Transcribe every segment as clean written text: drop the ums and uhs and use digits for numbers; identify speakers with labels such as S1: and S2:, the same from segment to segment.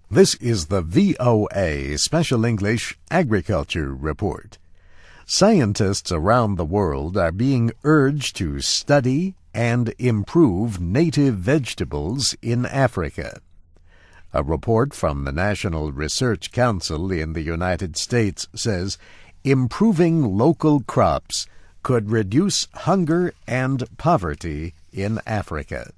S1: This is the VOA Special English Agriculture Report. Scientists around the world are being urged to study and improve native vegetables in Africa. A report from the National Research Council in the United States says improving local crops could reduce hunger and poverty in Africa.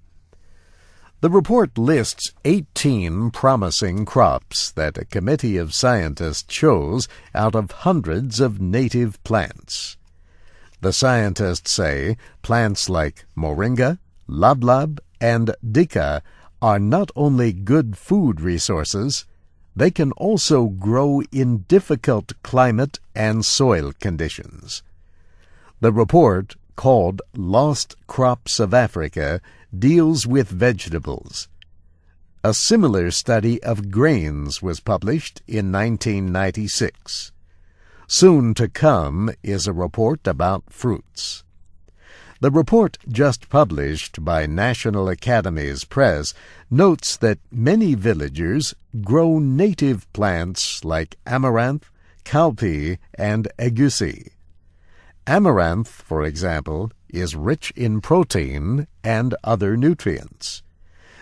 S1: The report lists 18 promising crops that a committee of scientists chose out of hundreds of native plants. The scientists say plants like moringa, lablab, and dika are not only good food resources, they can also grow in difficult climate and soil conditions. The report, called Lost Crops of Africa, deals with vegetables. A similar study of grains was published in 1996. Soon to come is a report about fruits. The report just published by National Academies Press notes that many villagers grow native plants like amaranth, cowpea, and egusi. Amaranth, for example, is rich in protein and other nutrients.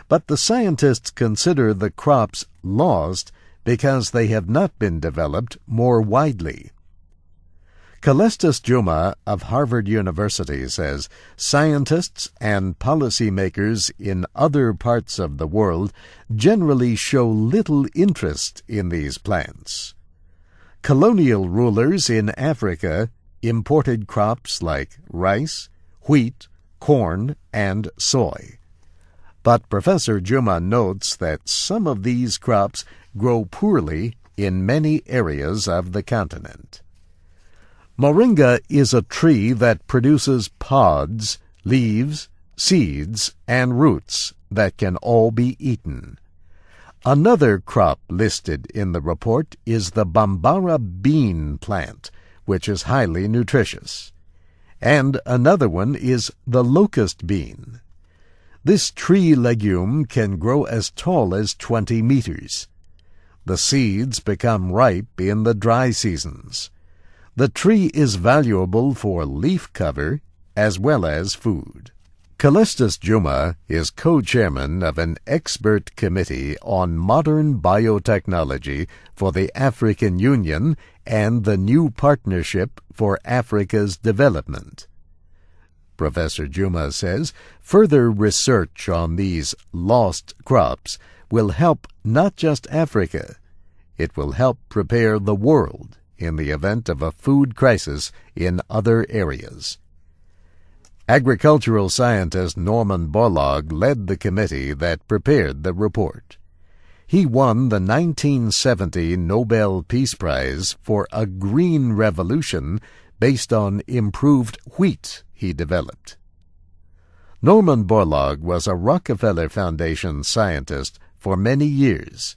S1: But the scientists consider the crops lost because they have not been developed more widely. Calestis Juma of Harvard University says scientists and policymakers in other parts of the world generally show little interest in these plants. Colonial rulers in Africa imported crops like rice, wheat, corn, and soy. But Professor Juma notes that some of these crops grow poorly in many areas of the continent. Moringa is a tree that produces pods, leaves, seeds, and roots that can all be eaten. Another crop listed in the report is the Bambara bean plant, which is highly nutritious. And another one is the locust bean. This tree legume can grow as tall as 20 meters. The seeds become ripe in the dry seasons. The tree is valuable for leaf cover as well as food. Calestis Juma is co-chairman of an expert committee on modern biotechnology for the African Union and the New Partnership for Africa's Development. Professor Juma says further research on these lost crops will help not just Africa, it will help prepare the world in the event of a food crisis in other areas. Agricultural scientist Norman Borlaug led the committee that prepared the report. He won the 1970 Nobel Peace Prize for a green revolution based on improved wheat he developed. Norman Borlaug was a Rockefeller Foundation scientist for many years.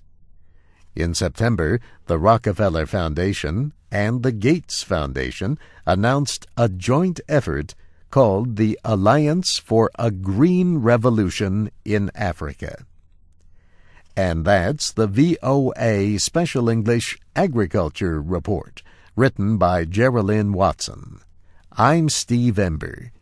S1: In September, the Rockefeller Foundation and the Gates Foundation announced a joint effort called the Alliance for a Green Revolution in Africa. And that's the VOA Special English Agriculture Report, written by Geraldine Watson. I'm Steve Ember.